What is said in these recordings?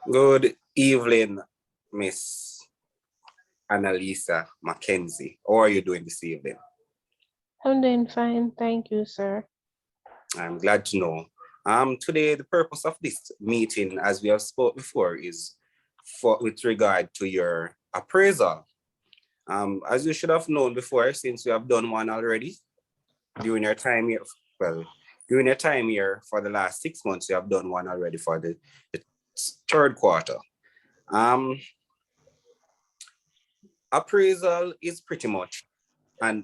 Good evening, Miss Annalisa Mackenzie. How are you doing this evening? I'm doing fine, thank you, sir. I'm glad to know. Today, the purpose of this meeting, as we have spoke before, is for with regard to your appraisal. As you should have known before, since you have done one already during your time here, well, during your time here for the last 6 months, you have done one already for the third quarter. Um, Appraisal is pretty much an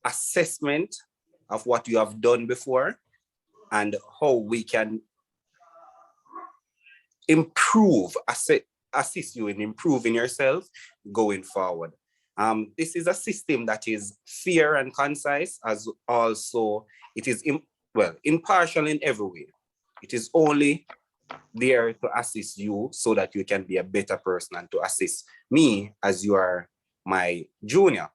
assessment of what you have done before and how we can improve, assist you in improving yourself going forward. This is a system that is fair and concise, as also it is impartial in every way. It is only there to assist you so that you can be a better person and to assist me as you are my junior.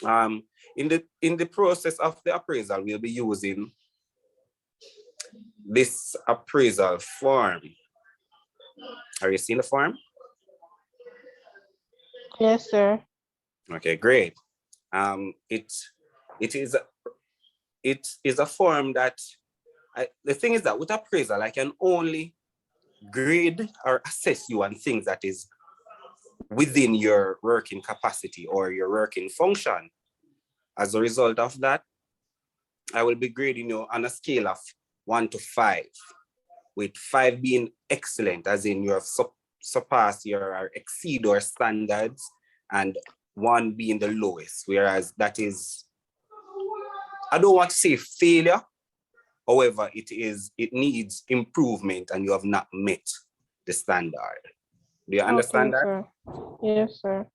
In the process of the appraisal, we'll be using this appraisal form. Are you seeing the form? Yes, sir. Okay, great. It is a form that the thing is that with appraisal, I can only grade or assess you on things that is within your working capacity or your working function. As a result of that, I will be grading you on a scale of 1 to 5, with 5 being excellent, as in you have surpassed your or exceed your standards, and 1 being the lowest, whereas that is, I don't want to say failure, however, it needs improvement and you have not met the standard. Do you understand Okay, that? sir. Yes, sir.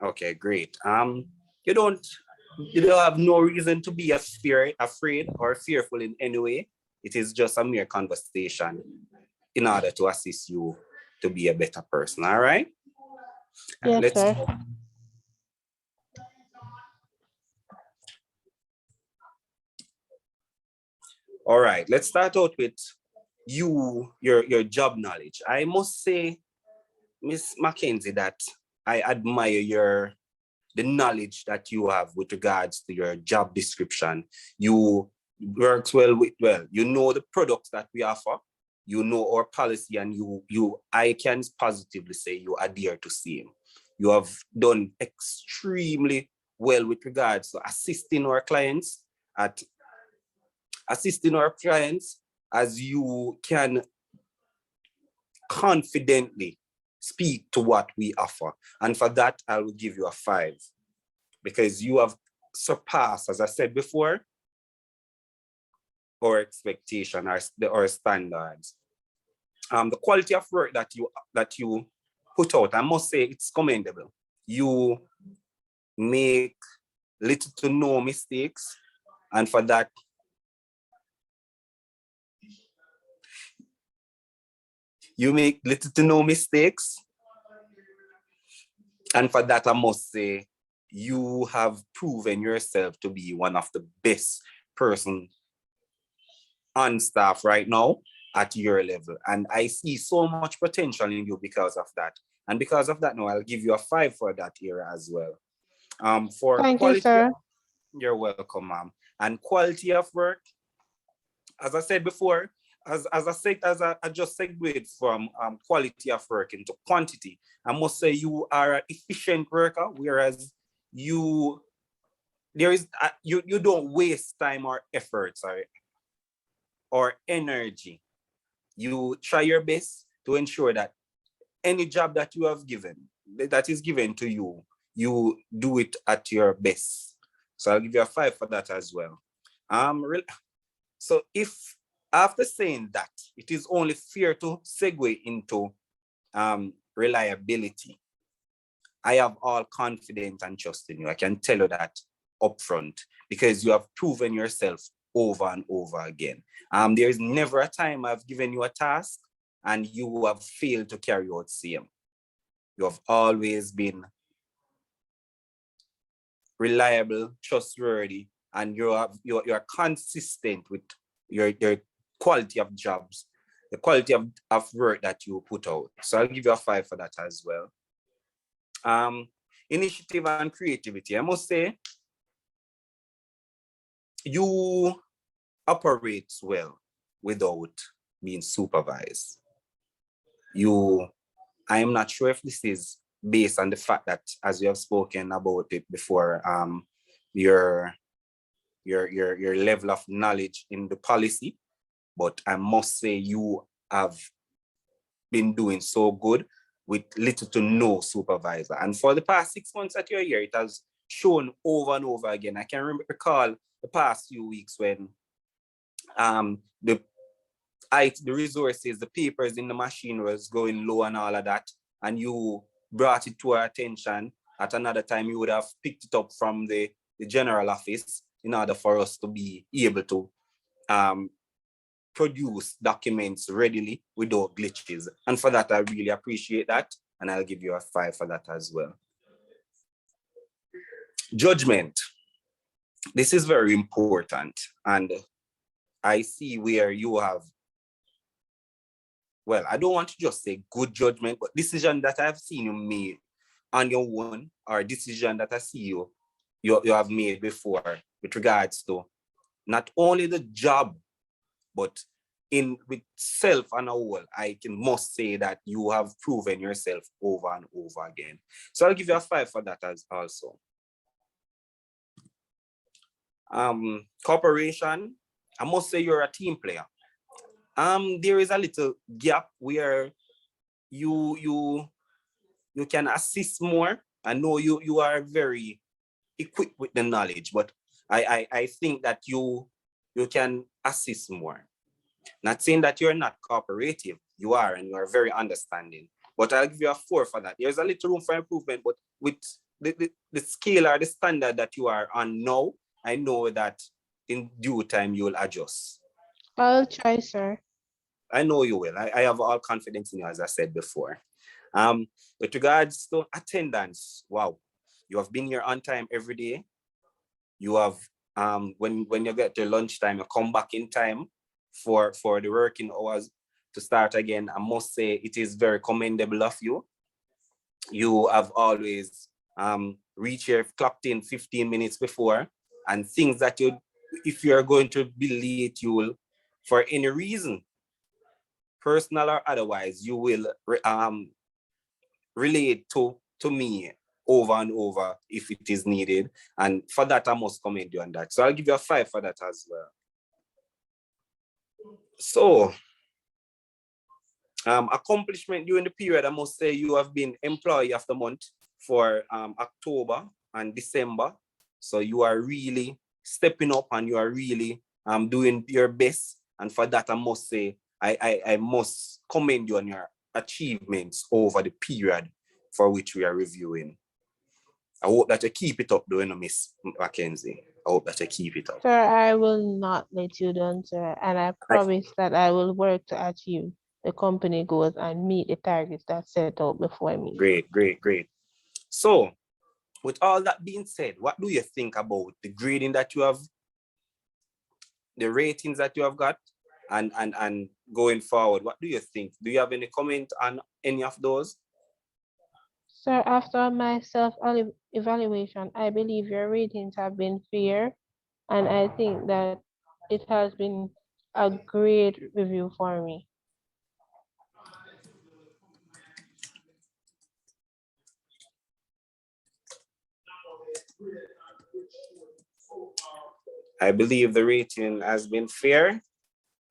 Okay, great. You don't have no reason to be afraid or fearful in any way. It is just a mere conversation in order to assist you to be a better person. All right. Yes, Let's. sir. All right. Let's start out with your job knowledge. I must say, Miss Mackenzie, that I admire the knowledge that you have with regards to your job description. You works you know the products that we offer, you know our policy, and I can positively say you adhere to same. You have done extremely well with regards to assisting our clients, as you can confidently speak to what we offer. And for that, I will give you a 5, because you have surpassed, as I said before, our expectation, our standards. The quality of work that you put out, I must say it's commendable. You make little to no mistakes, and for that, you make little to no mistakes, and for that, I must say you have proven yourself to be one of the best person on staff right now at your level. And I see so much potential in you because of that. And because of that, now I'll give you a 5 for that area as well. For Thank you, quality, sir. you're welcome, ma'am. And quality of work, as I said before, as I just segued from quality of work into quantity, I must say you are an efficient worker, whereas you don't waste time or effort, or energy. You try your best to ensure that any job that that is given to you, you do it at your best. So I'll give you a 5 for that as well. So if after saying that, it is only fair to segue into reliability. I have all confidence and trust in you. I can tell you that upfront, because you have proven yourself over and over again. There is never a time I've given you a task and you have failed to carry out same. You have always been reliable, trustworthy, and you're consistent with your quality of jobs, the quality of work that you put out. So I'll give you a 5 for that as well. Initiative and creativity. I must say, you operate well without being supervised. I am not sure if this is based on the fact that, as you have spoken about it before, your level of knowledge in the policy, but I must say you have been doing so good with little to no supervisor. And for the past 6 months that you're here, it has shown over and over again. I can recall the past few weeks when the resources, the papers in the machine was going low and all of that, and you brought it to our attention. At another time, you would have picked it up from the general office in order for us to be able to produce documents readily without glitches. And for that, I really appreciate that. And I'll give you a 5 for that as well. Judgment. This is very important. And I see where you have, well, I don't want to just say good judgment, but decision that I've seen you make on your own, or decision that I see you have made before with regards to not only the job, but with self and a whole, I must say that you have proven yourself over and over again. So I'll give you a 5 for that as also. Cooperation, I must say you're a team player. There is a little gap where you can assist more. I know you are very equipped with the knowledge, but I think that you can assist more. Not saying that you're not cooperative, you are, and you are very understanding. But I'll give you a 4 for that. There's a little room for improvement, but with the scale or the standard that you are on now, I know that in due time you will adjust. I'll try, sir. I know you will. I have all confidence in you, as I said before. With regards to attendance, wow, you have been here on time every day. You have, when you get to lunchtime, you come back in time for the working hours to start again. I must say it is very commendable of you. You have always reached here, clocked in 15 minutes before, and things that if you're going to be late, you will, for any reason, personal or otherwise, you will relate to me over and over if it is needed. And for that, I must commend you on that. So I'll give you a 5 for that as well. So, accomplishment during the period, I must say you have been employee of the month for October and December. So you are really stepping up and you are really doing your best. And for that, I must say, I must commend you on your achievements over the period for which we are reviewing. I hope that you keep it up, doing Miss Mackenzie. I hope that you keep it up. Sir, I will not let you down, sir. And I promise that I will work to achieve the company goals and meet the targets that set out before me. Great, great, great. So, with all that being said, what do you think about the grading that you have, the ratings that you have got, and going forward? What do you think? Do you have any comment on any of those? Sir, after my self-evaluation, I believe your ratings have been fair, and I think that it has been a great review for me. I believe the rating has been fair,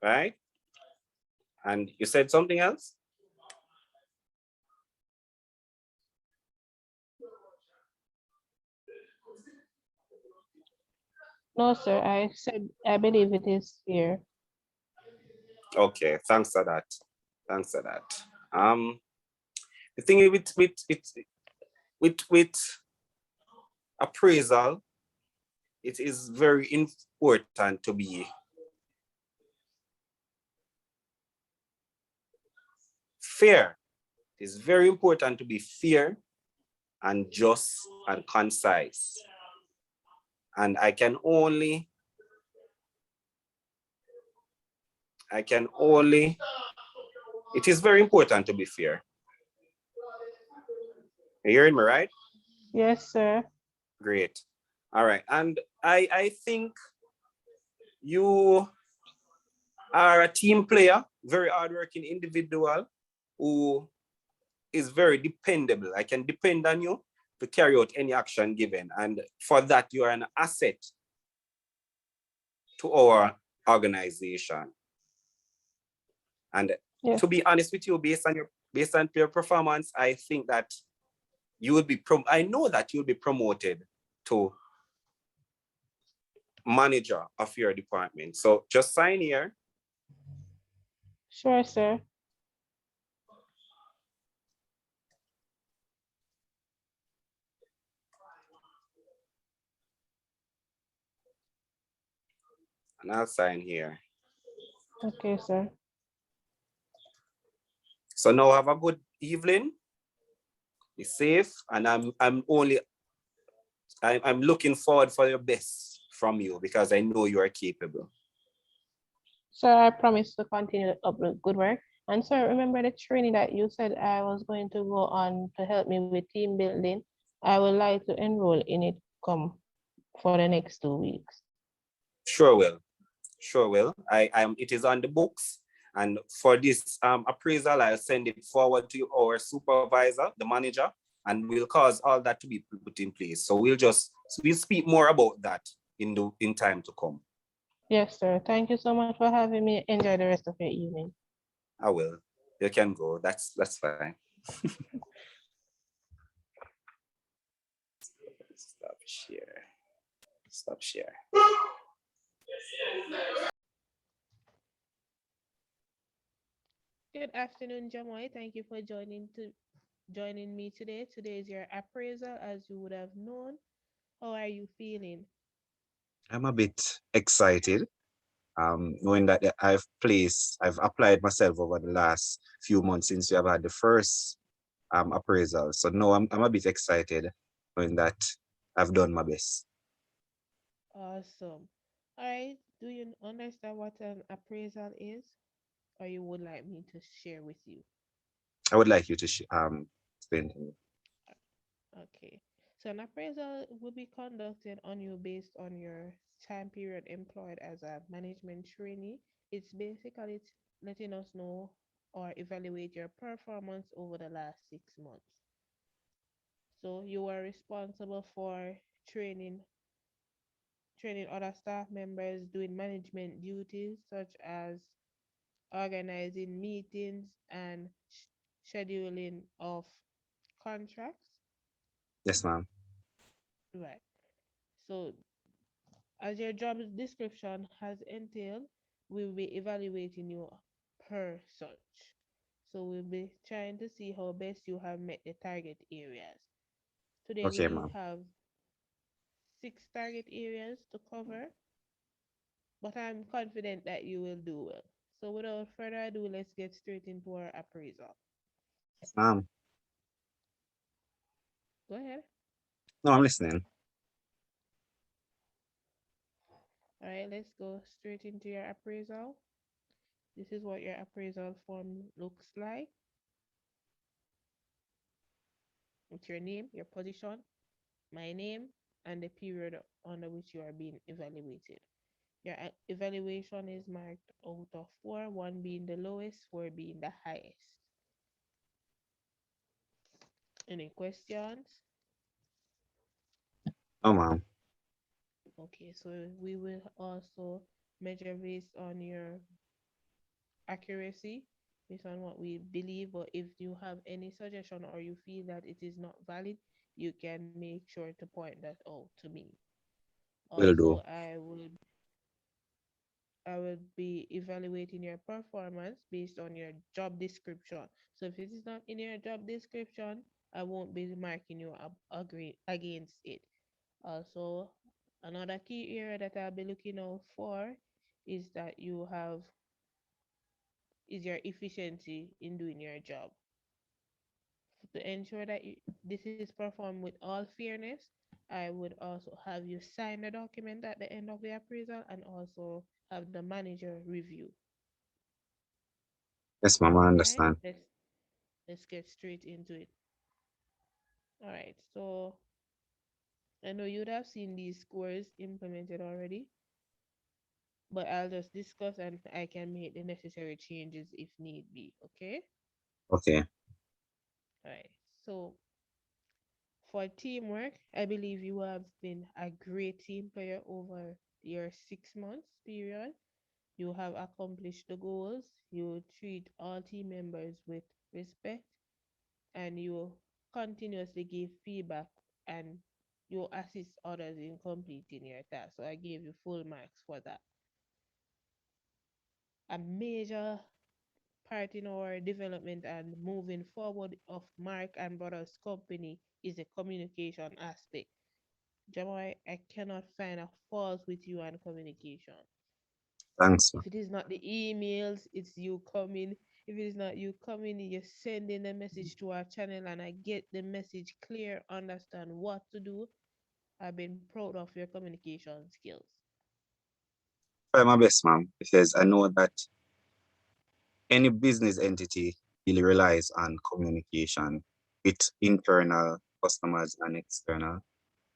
right? And you said something else? No, sir, I said I believe it is fair. Okay, thanks for that. Thanks for that. The thing with appraisal, it is very important to be fair. It's very important to be fair and just and concise. And I can only It is very important to be fair. You hearing me, right? Yes, sir. Great. All right. And I think you are a team player, very hardworking individual who is very dependable. I can depend on you to carry out any action given. And for that, you are an asset to our organization. And Yes. to be honest with you, based on your performance, I think that you will be I know that you'll be promoted to manager of your department. So just sign here. Sure, sir. And I'll sign here. Okay, sir. So now have a good evening. Be safe, and I'm looking forward for your best from you because I know you are capable. Sir, I promise to continue up with good work. And sir, remember the training that you said I was going to go on to help me with team building? I would like to enroll in it come for the next 2 weeks. Sure will. Sure will. It is on the books. And for this appraisal, I'll send it forward to our supervisor, the manager, and we'll cause all that to be put in place. So we'll speak more about that in time to come. Yes, sir. Thank you so much for having me. Enjoy the rest of your evening. I will. You can go. That's fine. Stop share. Stop share. Good afternoon, Jamoy. Thank you for joining me today. Today is your appraisal, as you would have known. How are you feeling? I'm a bit excited, knowing that I've applied myself over the last few months since we have had the first appraisal. So no, I'm a bit excited knowing that I've done my best. Awesome. All right. Do you understand what an appraisal is, or you would like me to share with you? I would like you to explain to me. Okay. So an appraisal will be conducted on you based on your time period employed as a management trainee. It's basically letting us know or evaluate your performance over the last 6 months. So you are responsible for training other staff members, doing management duties such as organizing meetings and scheduling of contracts. Yes, ma'am. Right. So as your job description has entailed, we will be evaluating you per such. So we'll be trying to see how best you have met the target areas. Today Okay, we ma'am. have 6 target areas to cover, but I'm confident that you will do well. So without further ado, let's get straight into our appraisal. Yes, ma'am. Go ahead. No, I'm listening. All right, let's go straight into your appraisal. This is what your appraisal form looks like. It's your name, your position, my name, and the period under which you are being evaluated. Your evaluation is marked out of four, one being the lowest, four being the highest. Any questions? Oh, ma'am. Okay, so we will also measure based on your accuracy, based on what we believe, but if you have any suggestion or you feel that it is not valid, you can make sure to point that out to me. Will Also, do. I will be evaluating your performance based on your job description. So if it is not in your job description, I won't be marking you up agree against it. Also, another key area that I'll be looking out for is that you have is your efficiency in doing your job. To ensure that this is performed with all fairness, I would also have you sign the document at the end of the appraisal and also have the manager review. Yes, ma'am, I All right, understand. let's get straight into it. All right, so I know you'd have seen these scores implemented already, but I'll just discuss and I can make the necessary changes if need be. Okay. Okay. All right. So for teamwork, I believe you have been a great team player over your 6 months period. You have accomplished the goals. You treat all team members with respect and you continuously give feedback and you assist others in completing your task. So I gave you full marks for that. A major part in our development and moving forward of Mark and Brothers Company is the communication aspect. Jamal, I cannot find a fault with you and communication. Thanks, ma'am. If it is not the emails, it's you coming. If it is not you coming, you're sending a message to our channel and I get the message clear, understand what to do. I've been proud of your communication skills. Try my best, ma'am, because I know that any business entity really relies on communication with internal customers and external.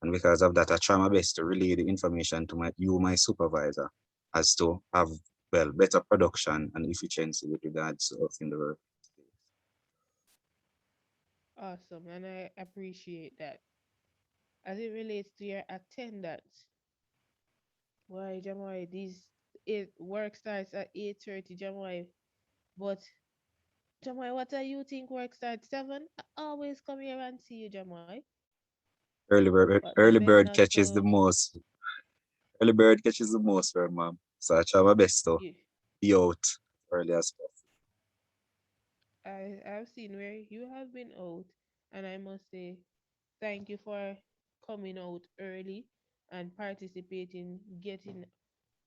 And because of that, I try my best to relay the information to my supervisor, as to have, well, better production and efficiency with regards to us in the work. Awesome, and I appreciate that. As it relates to your attendance, why, Jamal, work starts at 8:30, Jamal, but Jamal, what do you think work starts 7? I always come here and see you, Jamal. But the Early best bird not catches the to most. Early bird catches the most, ma'am. So I try my best to you. be out early as possible. I've seen where you have been out, and I must say thank you for coming out early and participating, getting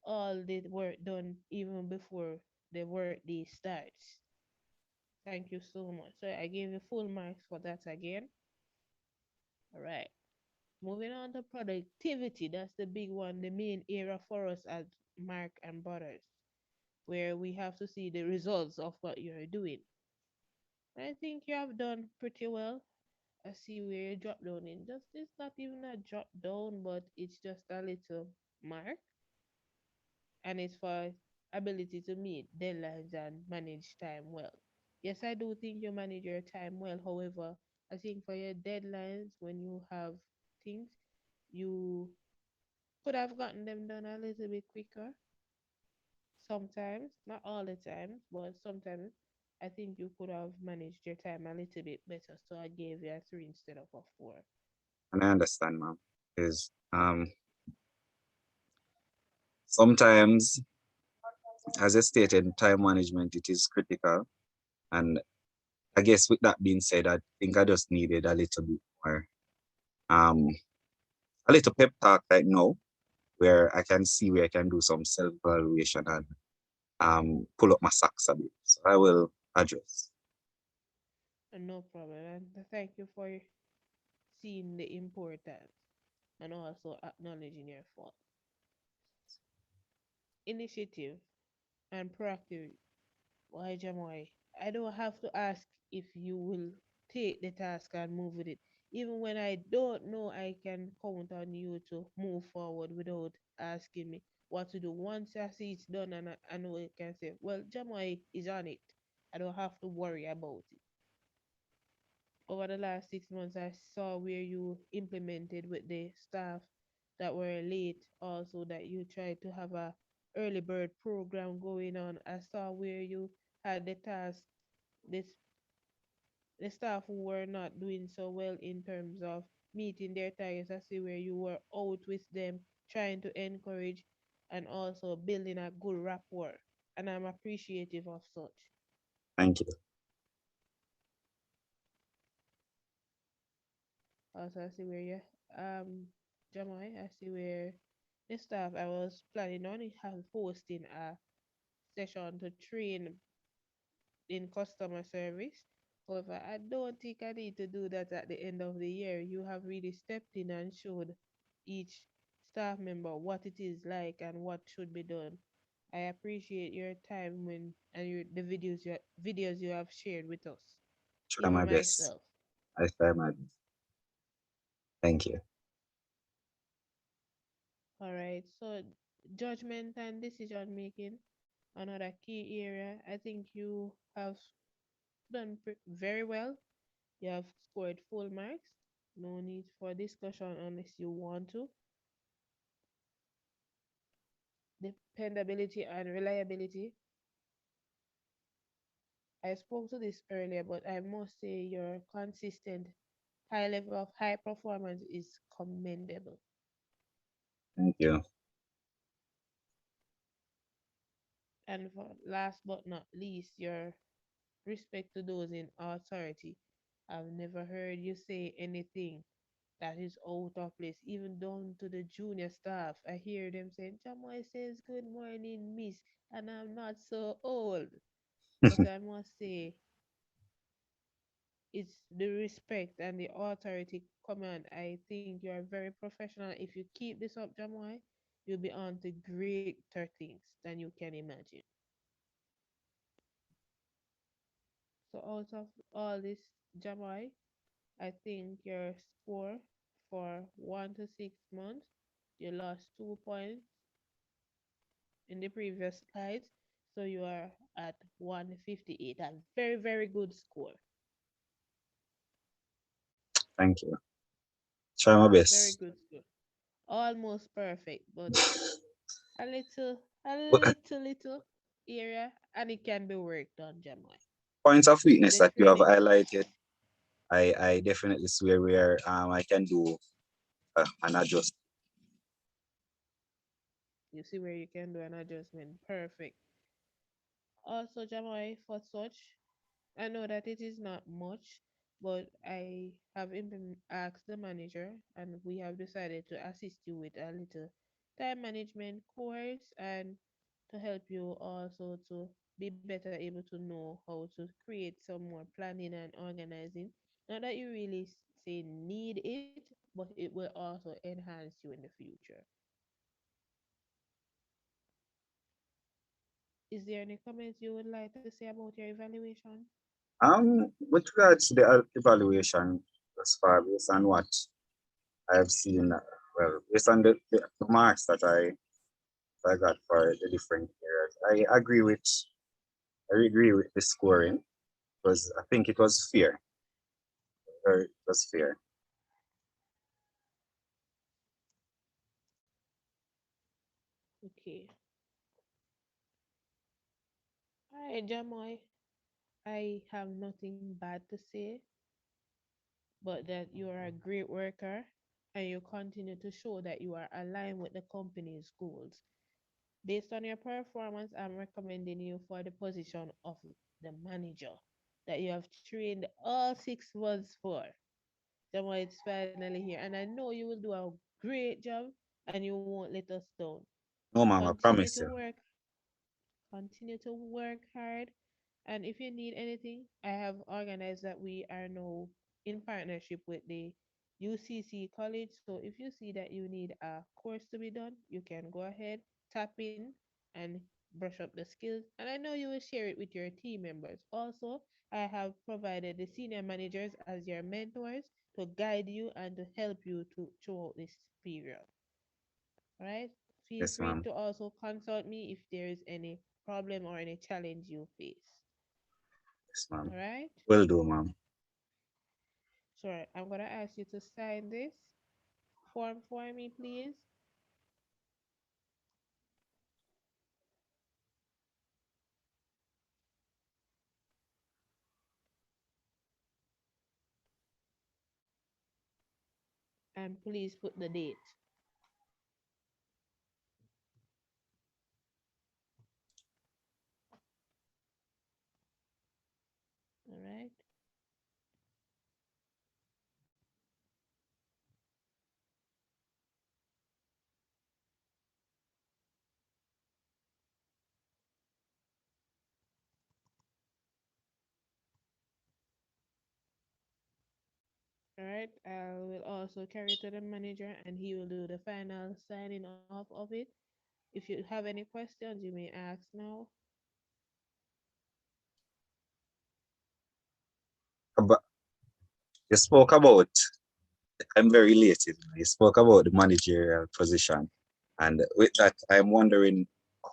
all the work done even before the work day starts. Thank you so much. So I gave you full marks for that again. All right. Moving on to productivity, that's the big one, the main area for us at Mark and Butters, where we have to see the results of what you're doing. I think you have done pretty well. I see where you drop down in. Just it's not even a drop down, but it's just a little mark, and it's for ability to meet deadlines and manage time well. Yes, I do think you manage your time well. However, I think for your deadlines, when you have things, you could have gotten them done a little bit quicker. Sometimes, not all the time, but sometimes I think you could have managed your time a little bit better. So I gave you a 3 instead of a 4. And I understand, ma'am. Because sometimes, as I stated, time management it is critical. And I guess with that being said, I think I just needed more um a little pep talk right now where I can see where I can do some self-evaluation and pull up my socks a bit. So I will address. No problem. And thank you for seeing the importance and also acknowledging your fault. Initiative and proactive. Why, Jamoy? I don't have to ask if you will take the task and move with it. Even when I don't know, I can count on you to move forward without asking me what to do. Once I see it's done and I know I can say, well, Jamoy is on it. I don't have to worry about it. Over the last 6 months, I saw where you implemented with the staff that were late, also that you tried to have a early bird program going on. I saw where you had the task, this the staff who were not doing so well in terms of meeting their targets. I see where you were out with them, trying to encourage and also building a good rapport. And I'm appreciative of such. Thank you. Also, I see where you Jamai, I see where the staff I was planning on have hosting a session to train in customer service. However, I don't think I need to do that at the end of the year. You have really stepped in and showed each staff member what it is like and what should be done. I appreciate your time when and the videos you have shared with us, Try even my best. myself. I try my best. Thank you. All right. So judgment and decision making, another key area. I think you have done very well. You have scored full marks. No need for discussion unless you want to. Dependability and reliability. I spoke to this earlier, but I must say your consistent high level of high performance is commendable. Thank you. And for last but not least, your respect to those in authority. I've never heard you say anything that is out of place, even down to the junior staff. I hear them saying, Jamoy says, Good morning, miss, and I'm not so old. But I must say, it's the respect and the authority command. I think you are very professional. If you keep this up, Jamoy, you'll be on to greater things than you can imagine. So out of all this, Jamoy, I think your score for 1 to 6 months, you lost 2 points in the previous slides. So you are at 158. A very, very good score. Thank you. Try my Very best. good score. Almost perfect, but a What little area, and it can be worked on, Jamoy. points of With weakness the that you have training, highlighted, I definitely swear where I can do an adjust. you see where you can do an adjustment. Perfect. Also, Jamoy, for such, I know that it is not much, but I have asked the manager, and we have decided to assist you with a little time management course and to help you also to be better able to know how to create some more planning and organizing. Not that you really say need it, but it will also enhance you in the future. Is there any comments you would like to say about your evaluation? With regards to the evaluation, as far based on what I've seen, well, based on the marks that I got for the different areas, I agree with the scoring because I think it was fair. It was fair. Okay. All right, Jamoy. I have nothing bad to say, but that you are a great worker and you continue to show that you are aligned with the company's goals. Based on your performance, I'm recommending you for the position of the manager that you have trained all 6 months for. Jamoy, it's finally here, and I know you will do a great job and you won't let us down. No, ma'am, I Continue promise to you. work Continue to work hard. And if you need anything, I have organized that we are now in partnership with the UCC College. So if you see that you need a course to be done, you can go ahead, tap in, and brush up the skills. And I know you will share it with your team members. Also, I have provided the senior managers as your mentors to guide you and to help you to throughout this period. All right. Feel Yes, free ma'am. to also consult me if there is any problem or any challenge you face. Yes, ma'am. All right. Will do, ma'am. Sure. I'm gonna ask you to sign this form for me, please. And please put the date. All right. All right. I will also carry it to the manager and he will do the final signing off of it. If you have any questions, you may ask now. But you spoke about, I'm very elated. You spoke about the managerial position. And with that, I'm wondering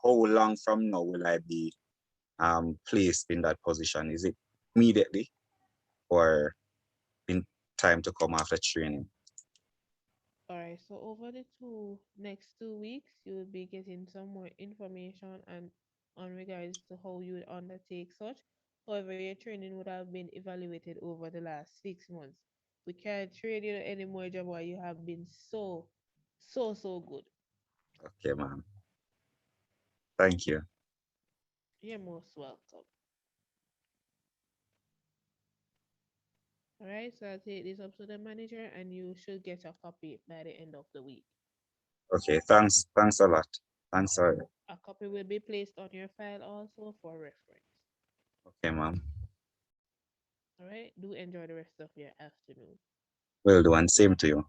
how long from now will I be placed in that position? Is it immediately or in time to come after training? All right, so over the next 2 weeks, you will be getting some more information and on regards to how you would undertake such. However, your training would have been evaluated over the last 6 months. We can't train you anymore, Jabba. You have been so good. Okay, ma'am. Thank you. You're most welcome. All right, so I'll take this up to the manager and you should get a copy by the end of the week. Okay, thanks. Thanks a lot. Thanks. A copy will be placed on your file also for reference. Okay, ma'am. All right, do enjoy the rest of your afternoon. Will do, and same to you.